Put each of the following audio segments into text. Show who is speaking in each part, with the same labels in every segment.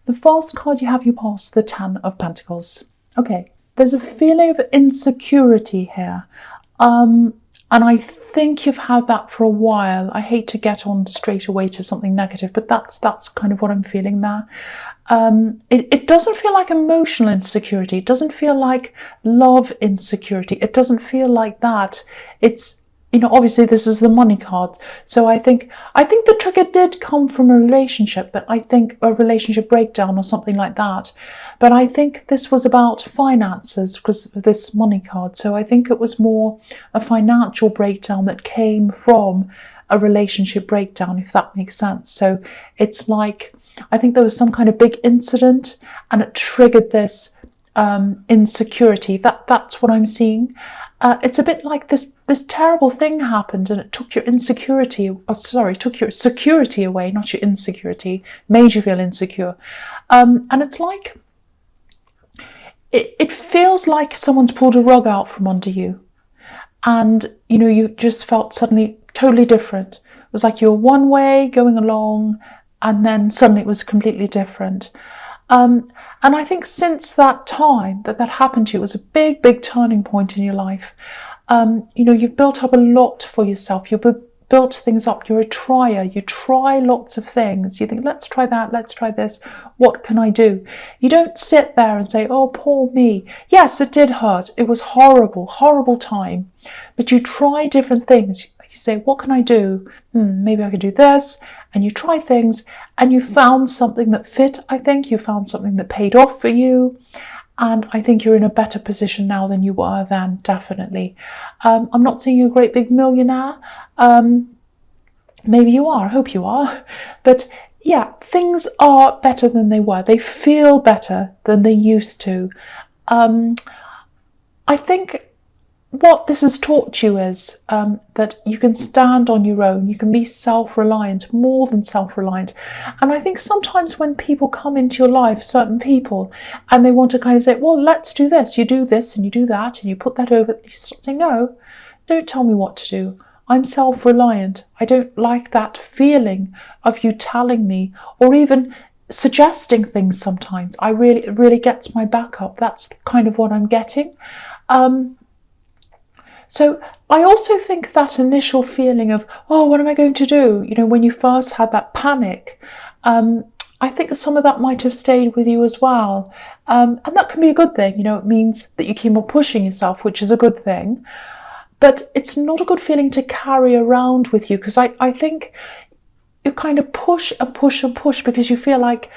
Speaker 1: The first card you have, you pass the Ten of Pentacles. Okay, there's a feeling of insecurity here. And I think you've had that for a while. I hate to get on straight away to something negative, but that's kind of what I'm feeling there. It doesn't feel like emotional insecurity. It doesn't feel like love insecurity. It doesn't feel like that. It's, obviously this is the money card. So I think the trigger did come from a relationship, but I think a relationship breakdown or something like that. But I think this was about finances because of this money card. So I think it was more a financial breakdown that came from a relationship breakdown, if that makes sense. So it's like, I think there was some kind of big incident and it triggered this insecurity. That's what I'm seeing. It's a bit like this terrible thing happened and it took your took your security away, not your insecurity, made you feel insecure. And it's like, it feels like someone's pulled a rug out from under you. And, you just felt suddenly totally different. It was like you were one way going along and then suddenly it was completely different. And I think since that time that happened to you, it was a big, big turning point in your life. You've built up a lot for yourself. You've built things up. You're a trier. You try lots of things. You think, let's try that. Let's try this. What can I do? You don't sit there and say, oh, poor me. Yes, it did hurt. It was horrible, horrible time. But you try different things. You say, what can I do? Maybe I could do this. And you try things and you found something that fit, I think. You found something that paid off for you. And I think you're in a better position now than you were then, definitely. I'm not seeing you a great big millionaire. Maybe you are, I hope you are. But yeah, things are better than they were. They feel better than they used to. I think what this has taught you is that you can stand on your own. You can be self-reliant, more than self-reliant. And I think sometimes when people come into your life, certain people, and they want to kind of say, well, let's do this. You do this and you do that and you put that over. You start saying, no, don't tell me what to do. I'm self-reliant. I don't like that feeling of you telling me or even suggesting things sometimes. It really gets my back up. That's kind of what I'm getting. So I also think that initial feeling of, oh, what am I going to do? When you first had that panic, I think some of that might have stayed with you as well. And that can be a good thing. It means that you keep on pushing yourself, which is a good thing. But it's not a good feeling to carry around with you because I think you kind of push and push and push because you feel like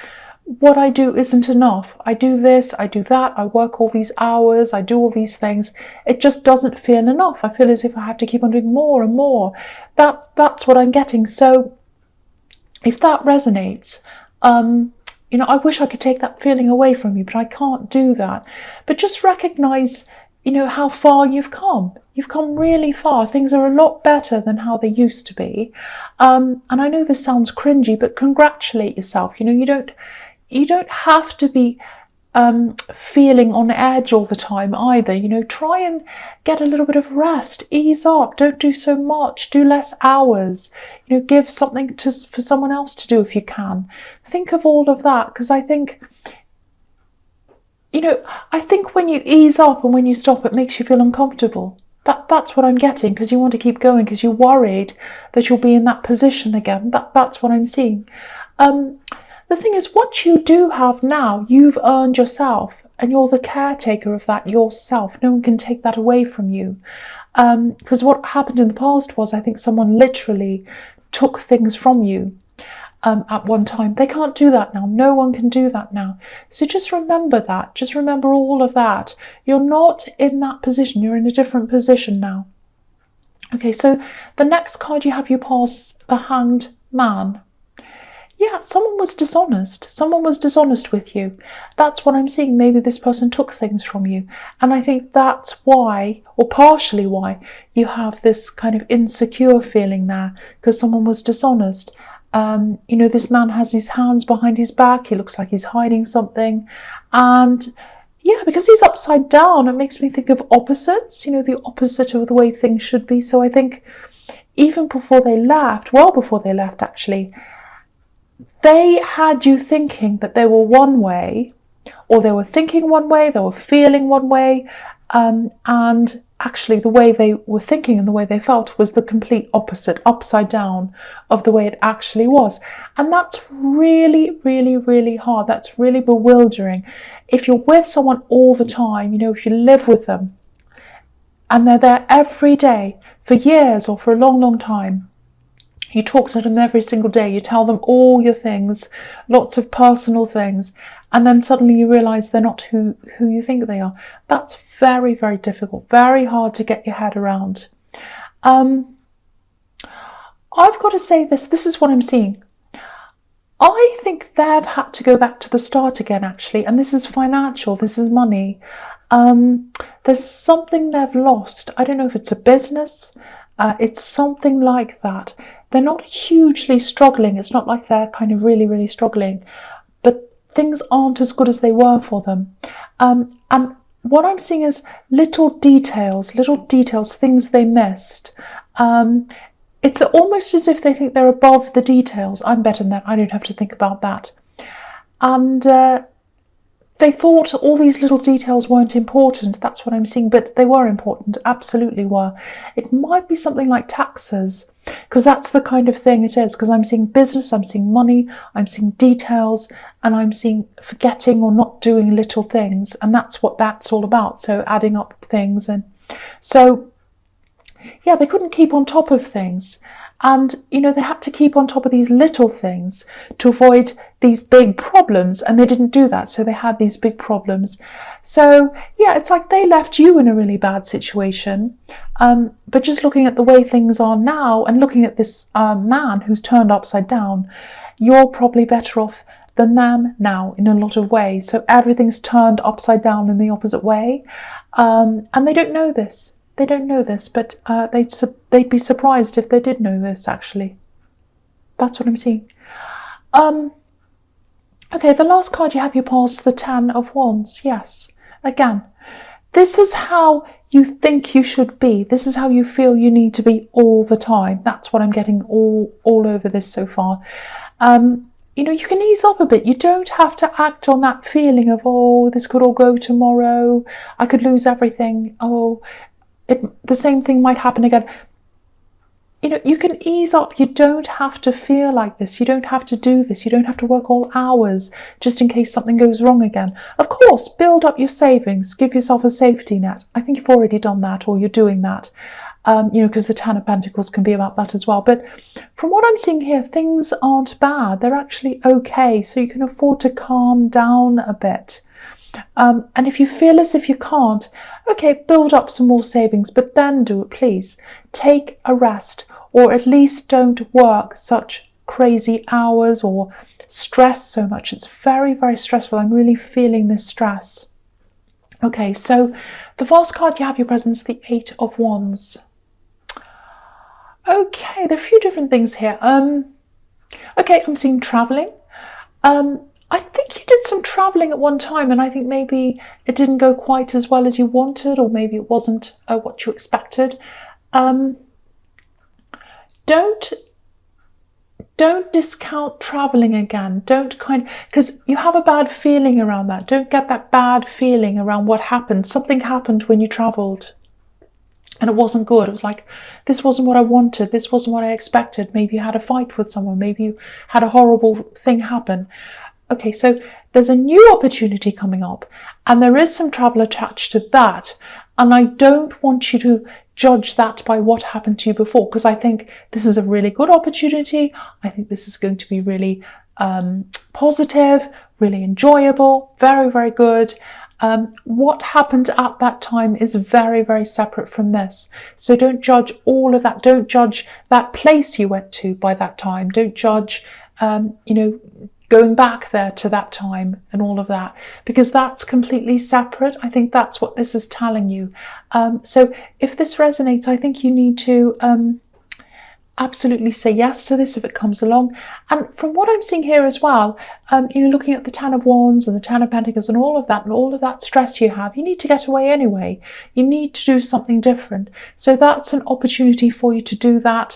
Speaker 1: what I do isn't enough. I do this, I do that, I work all these hours, I do all these things. It just doesn't feel enough. I feel as if I have to keep on doing more and more. That's what I'm getting. So if that resonates, I wish I could take that feeling away from you, but I can't do that. But just recognize, how far you've come. You've come really far. Things are a lot better than how they used to be. And I know this sounds cringy, but congratulate yourself. You don't have to be feeling on edge all the time either. Try and get a little bit of rest, ease up, don't do so much, do less hours, give something for someone else to do if you can. Think of all of that, because I think when you ease up and when you stop, it makes you feel uncomfortable. That's what I'm getting, because you want to keep going, because you're worried that you'll be in that position again. That's what I'm seeing. The thing is, what you do have now, you've earned yourself, and you're the caretaker of that yourself. No one can take that away from you. Because what happened in the past was, I think someone literally took things from you at one time. They can't do that now. No one can do that now. So just remember that. Just remember all of that. You're not in that position. You're in a different position now. Okay, so the next card you have, you pass the Hanged Man. Yeah, someone was dishonest. Someone was dishonest with you. That's what I'm seeing. Maybe this person took things from you. And I think that's why, or partially why, you have this kind of insecure feeling there, because someone was dishonest. This man has his hands behind his back. He looks like he's hiding something. And yeah, because he's upside down, it makes me think of opposites, the opposite of the way things should be. So I think even before they left, well before they left actually, they had you thinking that they were one way, or they were thinking one way, they were feeling one way, and actually the way they were thinking and the way they felt was the complete opposite, upside down of the way it actually was. And that's really, really, really hard. That's really bewildering. If you're with someone all the time, if you live with them and they're there every day for years or for a long, long time, you talk to them every single day, you tell them all your things, lots of personal things, and then suddenly you realise they're not who you think they are. That's very, very difficult, very hard to get your head around. I've got to say this is what I'm seeing. I think they've had to go back to the start again, actually, and this is financial, this is money. There's something they've lost. I don't know if it's a business, it's something like that. They're not hugely struggling. It's not like they're kind of really, really struggling, but things aren't as good as they were for them. And what I'm seeing is little details, things they missed. It's almost as if they think they're above the details. I'm better than that. I don't have to think about that. And they thought all these little details weren't important. That's what I'm seeing, but they were important, absolutely were. It might be something like taxes, because that's the kind of thing it is, because I'm seeing business, I'm seeing money, I'm seeing details, and I'm seeing forgetting or not doing little things, and that's what that's all about. So adding up things, and so yeah, they couldn't keep on top of things. And, they had to keep on top of these little things to avoid these big problems. And they didn't do that. So they had these big problems. So, yeah, it's like they left you in a really bad situation. But just looking at the way things are now and looking at this man who's turned upside down, you're probably better off than them now in a lot of ways. So everything's turned upside down in the opposite way. And they don't know this. They don't know this, but they'd be surprised if they did know this, actually. That's what I'm seeing. Okay, the last card you have, you pass the 10 of Wands. Yes, again, this is how you think you should be. This is how you feel you need to be all the time. That's what I'm getting all over this so far. You can ease up a bit. You don't have to act on that feeling of, oh, this could all go tomorrow. I could lose everything. Oh, the same thing might happen again. You can ease up. You don't have to feel like this. You don't have to do this. You don't have to work all hours just in case something goes wrong again. Of course, build up your savings. Give yourself a safety net. I think you've already done that, or you're doing that. Because the 10 of Pentacles can be about that as well. But from what I'm seeing here, things aren't bad. They're actually okay. So you can afford to calm down a bit. And if you feel as if you can't, okay, build up some more savings, but then do it, please. Take a rest, or at least don't work such crazy hours or stress so much. It's very, very stressful. I'm really feeling this stress. Okay, so the last card you have your presence, the 8 of Wands. Okay, there are a few different things here. Okay, I'm seeing traveling. I think you did some travelling at one time, and I think maybe it didn't go quite as well as you wanted, or maybe it wasn't what you expected. Don't discount travelling again. Because you have a bad feeling around that. Don't get that bad feeling around what happened. Something happened when you travelled, and it wasn't good. It was like, this wasn't what I wanted. This wasn't what I expected. Maybe you had a fight with someone. Maybe you had a horrible thing happen. Okay, so there's a new opportunity coming up, and there is some travel attached to that. And I don't want you to judge that by what happened to you before, because I think this is a really good opportunity. I think this is going to be really positive, really enjoyable, very, very good. What happened at that time is very, very separate from this. So don't judge all of that. Don't judge that place you went to by that time. Don't judge, going back there to that time and all of that, because that's completely separate. I think that's what this is telling you. So if this resonates, I think you need to absolutely say yes to this if it comes along. And from what I'm seeing here as well, looking at the 10 of Wands and the 10 of Pentacles and all of that stress you have, you need to get away anyway. You need to do something different. So that's an opportunity for you to do that.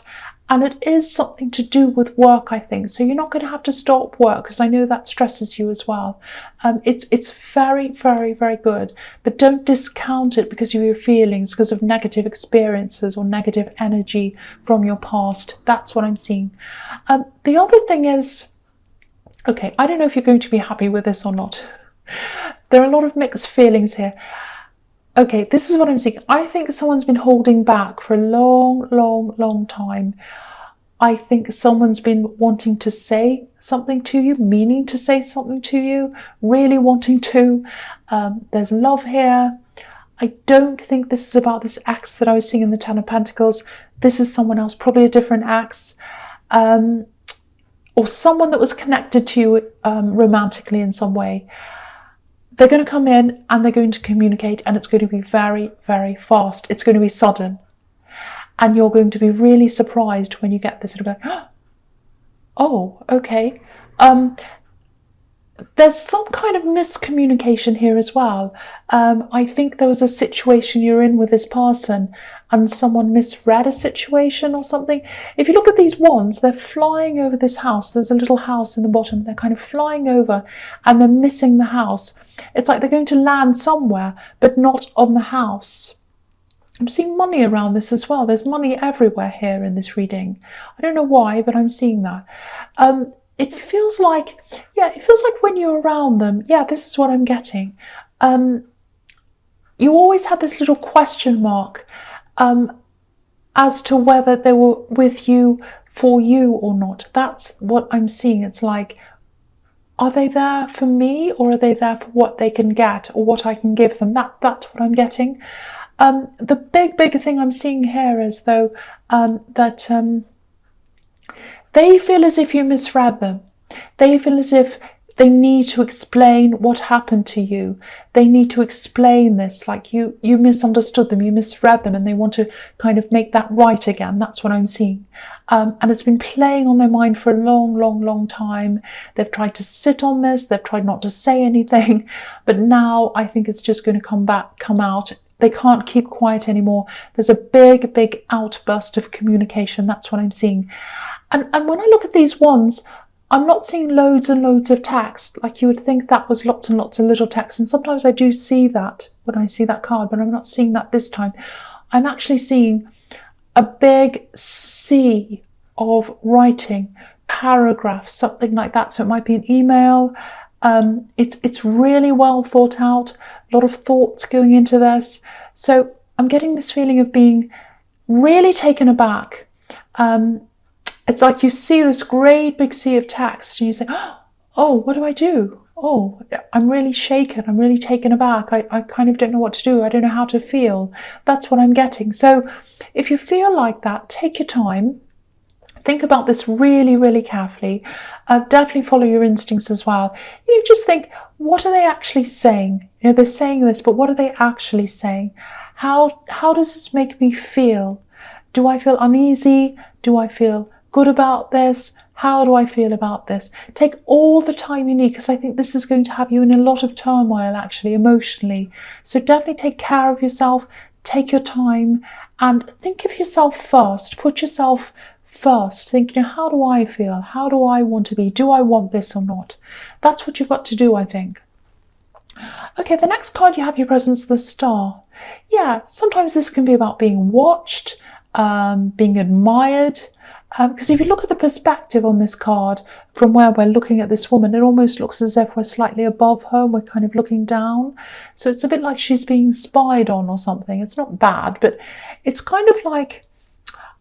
Speaker 1: And it is something to do with work, I think. So you're not going to have to stop work, because I know that stresses you as well. It's very, very, very good. But don't discount it because of your feelings, because of negative experiences or negative energy from your past. That's what I'm seeing. The other thing is, okay, I don't know if you're going to be happy with this or not. There are a lot of mixed feelings here. Okay, this is what I'm seeing. I think someone's been holding back for a long, long, long time. I think someone's been wanting to say something to you, meaning to say something to you, really wanting to. There's love here. I don't think this is about this ex that I was seeing in the Ten of Pentacles. This is someone else, probably a different ex. Or someone that was connected to you romantically in some way. They're going to come in and they're going to communicate, and it's going to be very, very fast. It's going to be sudden. And you're going to be really surprised when you get this. It'll go, oh, okay. There's some kind of miscommunication here as well. I think there was a situation you're in with this person and someone misread a situation or something. If you look at these wands, they're flying over this house. There's a little house in the bottom. They're kind of flying over and they're missing the house. It's like they're going to land somewhere, but not on the house. I'm seeing money around this as well. There's money everywhere here in this reading. I don't know why, but I'm seeing that. It feels like, when you're around them, this is what I'm getting. You always had this little question mark as to whether they were with you for you or not. That's what I'm seeing. It's like, are they there for me, or are they there for what they can get or what I can give them? That's what I'm getting. The big thing I'm seeing here is, though, that they feel as if you misread them. They feel as if they need to explain what happened to you. They need to explain this, like you misunderstood them, you misread them, and they want to kind of make that right again. That's what I'm seeing. And it's been playing on their mind for a long, long, long time. They've tried to sit on this. They've tried not to say anything. But now I think it's just going to come out. They can't keep quiet anymore. There's a big outburst of communication. That's what I'm seeing. And when I look at these wands, I'm not seeing loads and loads of text. Like you would think that was lots and lots of little text. And sometimes I do see that when I see that card, but I'm not seeing that this time. I'm actually seeing a big sea of writing, paragraphs, something like that. So it might be an email. It's really well thought out. A lot of thoughts going into this. So I'm getting this feeling of being really taken aback. It's like you see this great big sea of text and you say, oh, what do I do? Oh, I'm really shaken. I'm really taken aback. I kind of don't know what to do. I don't know how to feel. That's what I'm getting. So if you feel like that, take your time. Think about this really, really carefully. Definitely follow your instincts as well. You just think, what are they actually saying? You know, they're saying this, but what are they actually saying? How does this make me feel? Do I feel uneasy? Do I feel good about this? How do I feel about this? Take all the time you need, because I think this is going to have you in a lot of turmoil, actually, emotionally. So definitely take care of yourself. Take your time and think of yourself first. Put yourself first. Think, how do I feel? How do I want to be? Do I want this or not? That's what you've got to do, I think. Okay, the next card you have, your presence, the Star. Yeah, sometimes this can be about being watched, being admired. Because if you look at the perspective on this card, from where we're looking at this woman, it almost looks as if we're slightly above her and we're kind of looking down. So it's a bit like she's being spied on or something. It's not bad, but it's kind of like,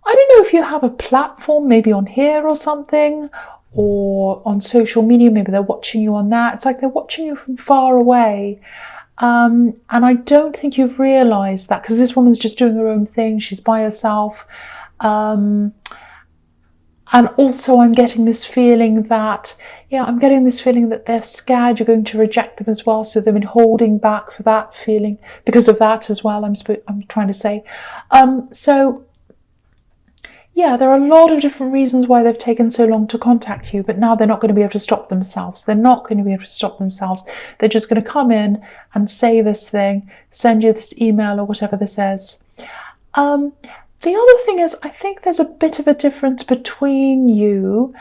Speaker 1: I don't know if you have a platform, maybe on here or something, or on social media, maybe they're watching you on that. It's like they're watching you from far away. And I don't think you've realised that, because this woman's just doing her own thing. She's by herself. And also I'm getting this feeling that, they're scared you're going to reject them as well. So they've been holding back for that feeling, because of that as well, I'm trying to say. So yeah, there are a lot of different reasons why they've taken so long to contact you, but now they're not going to be able to stop themselves. They're not going to be able to stop themselves. They're just going to come in and say this thing, send you this email or whatever this is. The other thing is, I think there's a bit of a difference between you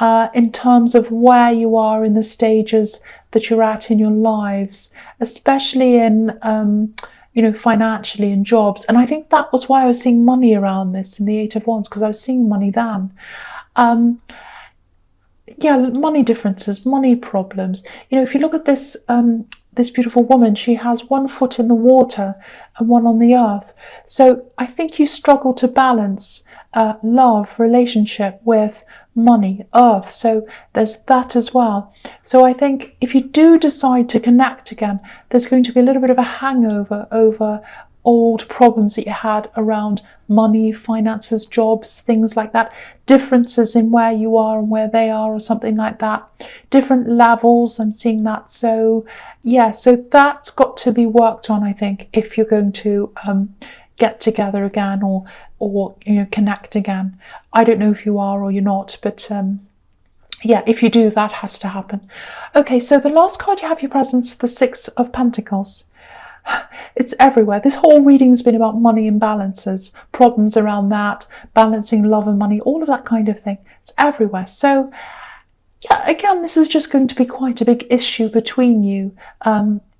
Speaker 1: in terms of where you are in the stages that you're at in your lives, especially in, financially in jobs. And I think that was why I was seeing money around this in the Eight of Wands, because I was seeing money then. Money differences, money problems. If you look at this beautiful woman, she has one foot in the water and one on the earth. So I think you struggle to balance love, relationship with money, earth. So there's that as well. So I think if you do decide to connect again, there's going to be a little bit of a hangover over old problems that you had around money, finances, jobs, things like that, differences in where you are and where they are or something like that, different levels. I'm seeing that. So so that's got to be worked on, I think, if you're going to get together again or connect again. I don't know if you are or you're not, but if you do, that has to happen. Okay, so the last card you have your presence, the Six of Pentacles. It's everywhere. This whole reading has been about money imbalances, problems around that, balancing love and money, all of that kind of thing. It's everywhere. So again, this is just going to be quite a big issue between you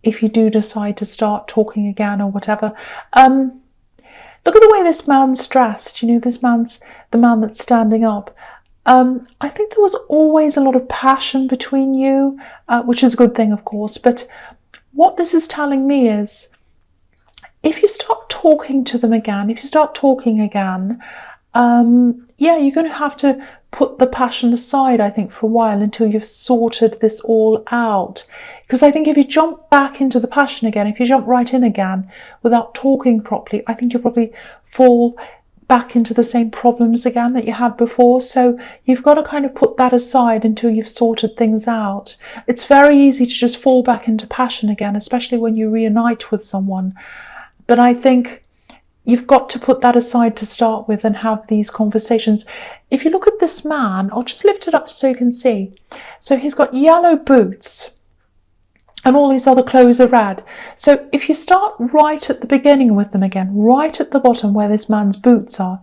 Speaker 1: if you do decide to start talking again or whatever. Look at the way this man's dressed. This man's the man that's standing up. I think there was always a lot of passion between you, which is a good thing, of course. But what this is telling me is, if you start talking to them again, if you start talking again, you're going to have to put the passion aside, I think, for a while until you've sorted this all out. Because I think if you jump back into the passion again, if you jump right in again without talking properly, I think you'll probably fall back into the same problems again that you had before. So you've got to kind of put that aside until you've sorted things out. It's very easy to just fall back into passion again, especially when you reunite with someone. But I think you've got to put that aside to start with and have these conversations. If you look at this man, I'll just lift it up so you can see. So he's got yellow boots and all his other clothes are red. So if you start right at the beginning with them again, right at the bottom where this man's boots are,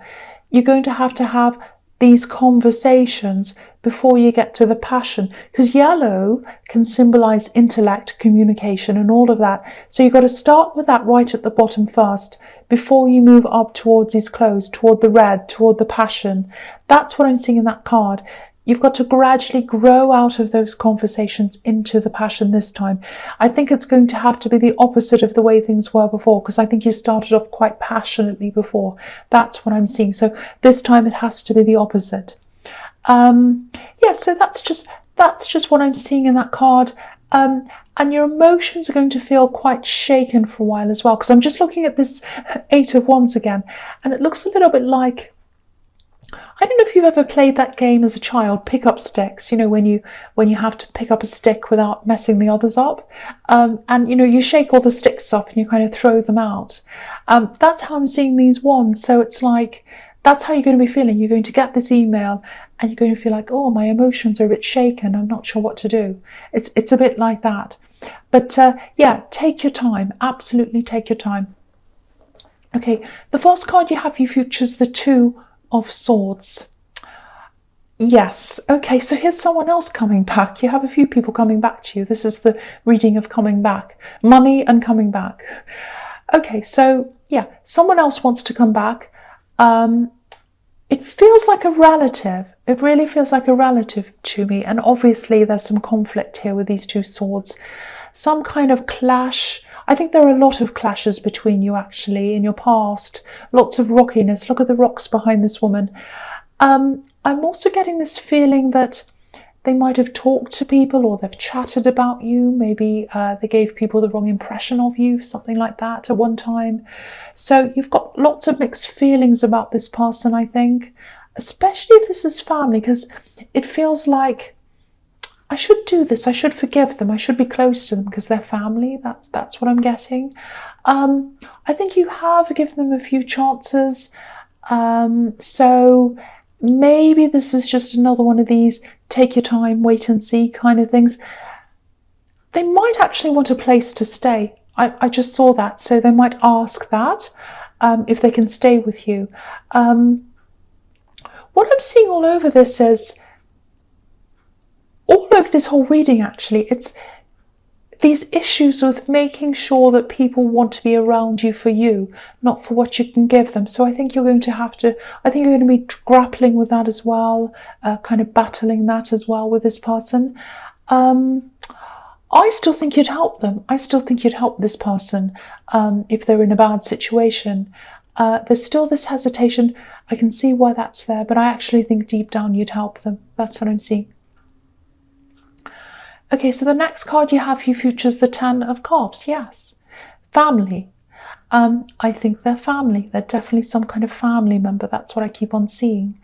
Speaker 1: you're going to have these conversations before you get to the passion, because yellow can symbolize intellect, communication and all of that. So you've got to start with that right at the bottom first before you move up towards his clothes, toward the red, toward the passion. That's what I'm seeing in that card. You've got to gradually grow out of those conversations into the passion this time. I think it's going to have to be the opposite of the way things were before, because I think you started off quite passionately before. That's what I'm seeing. So this time it has to be the opposite. So that's just what I'm seeing in that card. And your emotions are going to feel quite shaken for a while as well, because I'm just looking at this Eight of Wands again, and it looks a little bit like, I don't know if you've ever played that game as a child, pick up sticks, when you have to pick up a stick without messing the others up. And you shake all the sticks up and you kind of throw them out. That's how I'm seeing these wands. So it's like, that's how you're going to be feeling. You're going to get this email and you're going to feel like, oh, my emotions are a bit shaken. I'm not sure what to do. It's a bit like that. But take your time. Absolutely take your time. Okay, the first card you have, you features the Two of Swords. Yes, okay, so here's someone else coming back. You have a few people coming back to you. This is the reading of coming back. Money and coming back. Okay, so someone else wants to come back. It feels like a relative. It really feels like a relative to me. And obviously there's some conflict here with these two swords. Some kind of clash. I think there are a lot of clashes between you actually in your past. Lots of rockiness. Look at the rocks behind this woman. I'm also getting this feeling that they might have talked to people or they've chatted about you. Maybe they gave people the wrong impression of you, something like that at one time. So you've got lots of mixed feelings about this person, I think, especially if this is family, because it feels like I should do this. I should forgive them. I should be close to them because they're family. That's what I'm getting. I think you have given them a few chances. So maybe this is just another one of these take your time, wait and see kind of things. They might actually want a place to stay. I just saw that, so they might ask that. if they can stay with you. What I'm seeing all over this is, all over this whole reading actually, it's these issues with making sure that people want to be around you for you, not for what you can give them. So I think you're going to be grappling with that as well, kind of battling that as well with this person. I still think you'd help them. I still think you'd help this person if they're in a bad situation. There's still this hesitation. I can see why that's there, but I actually think deep down you'd help them. That's what I'm seeing. Okay, so the next card you have for you features the Ten of Cups. Yes, family. I think they're family. They're definitely some kind of family member. That's what I keep on seeing.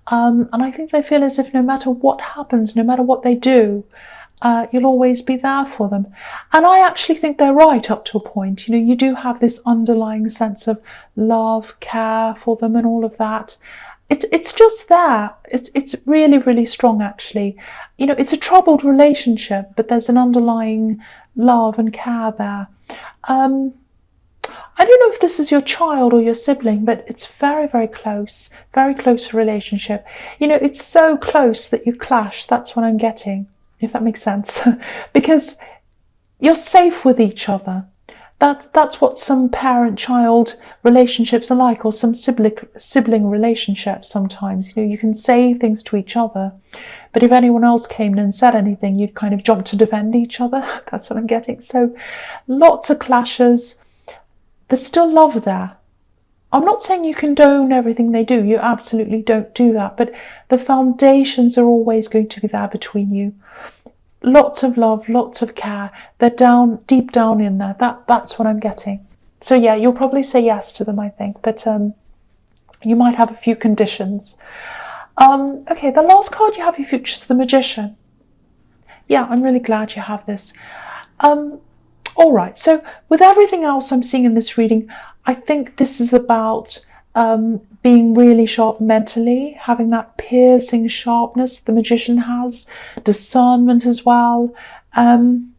Speaker 1: And I think they feel as if no matter what happens, no matter what they do, you'll always be there for them. And I actually think they're right up to a point. You know, you do have this underlying sense of love, care for them and all of that. It's just there. It's really, really strong, actually. You know, it's a troubled relationship, but there's an underlying love and care there. I don't know if this is your child or your sibling, but it's very, very close relationship. You know, it's so close that you clash. That's what I'm getting, if that makes sense. Because you're safe with each other. That's what some parent-child relationships are like, or some sibling relationships sometimes. You know, you can say things to each other, but if anyone else came in and said anything, you'd kind of jump to defend each other. That's what I'm getting. So lots of clashes. There's still love there. I'm not saying you condone everything they do. You absolutely don't do that. But the foundations are always going to be there between you. Lots of love, lots of care. They're deep down in there. That's what I'm getting. So yeah, you'll probably say yes to them, I think. But you might have a few conditions. Okay, the last card you have for your future is the Magician. Yeah, I'm really glad you have this. All right, so with everything else I'm seeing in this reading, I think this is about being really sharp mentally, having that piercing sharpness the Magician has, discernment as well. And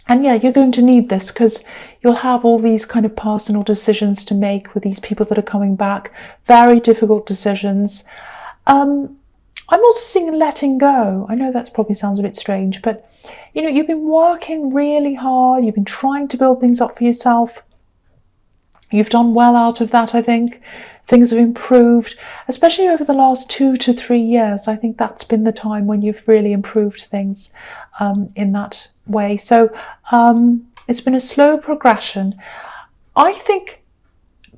Speaker 1: yeah, you're going to need this because you'll have all these kind of personal decisions to make with these people that are coming back, very difficult decisions. I'm also seeing letting go. I know that probably sounds a bit strange, but you know, you've been working really hard, you've been trying to build things up for yourself. You've done well out of that, I think. Things have improved, especially over the last 2 to 3 years. I think that's been the time when you've really improved things in that way. So it's been a slow progression. I think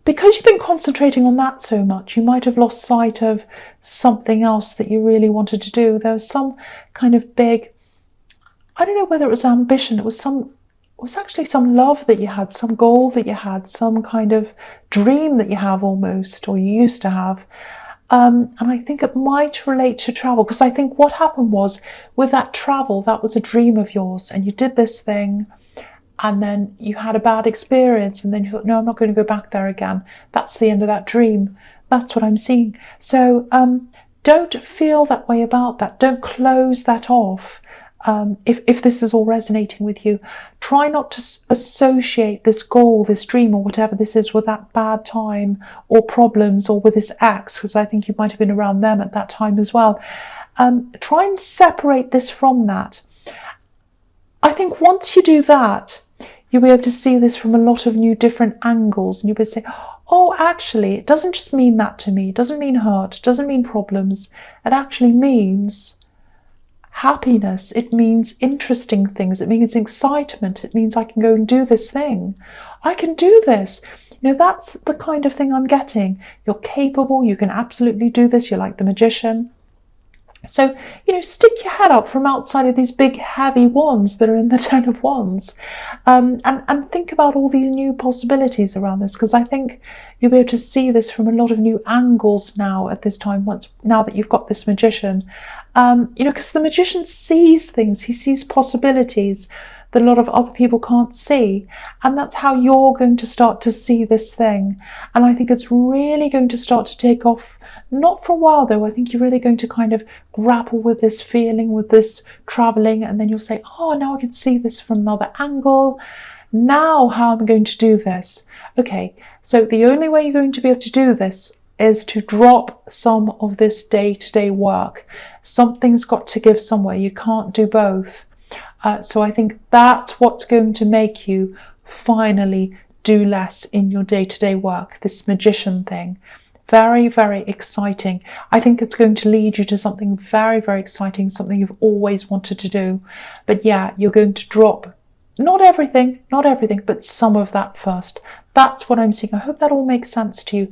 Speaker 1: because you've been concentrating on that so much, you might have lost sight of something else that you really wanted to do. There was some kind of big, I don't know whether it was ambition, it was actually some love that you had, some goal that you had, some kind of dream that you have almost, or you used to have. And I think it might relate to travel, because I think what happened was with that travel, that was a dream of yours, and you did this thing, and then you had a bad experience, and then you thought, no, I'm not going to go back there again. That's the end of that dream. That's what I'm seeing. So don't feel that way about that. Don't close that off. If this is all resonating with you, try not to associate this goal, this dream, or whatever this is with that bad time or problems, or with this ex, because I think you might have been around them at that time as well. Try and separate this from that. I think once you do that, you'll be able to see this from a lot of new different angles, and you'll be able to say, oh, actually, it doesn't just mean that to me. It doesn't mean hurt. It doesn't mean problems. It actually means happiness. It means interesting things. It means excitement. It means I can go and do this thing. I can do this. You know, that's the kind of thing I'm getting. You're capable. You can absolutely do this. You're like the Magician. So, you know, stick your head up from outside of these big heavy wands that are in the Ten of Wands, and think about all these new possibilities around this, because I think you'll be able to see this from a lot of new angles now at this time, now that you've got this Magician. You know, because the Magician sees things, he sees possibilities that a lot of other people can't see, and that's how you're going to start to see this thing. And I think it's really going to start to take off, not for a while though. I think you're really going to kind of grapple with this feeling, with this traveling, and then you'll say, oh, now I can see this from another angle. now how am I going to do this? Okay, so the only way you're going to be able to do this is to drop some of this day-to-day work. Something's got to give somewhere. You can't do both. So I think that's what's going to make you finally do less in your day-to-day work, this magician thing. Very, very exciting. I think it's going to lead you to something very, very exciting, something you've always wanted to do. But yeah, you're going to drop not everything, but some of that first. That's what I'm seeing. I hope that all makes sense to you.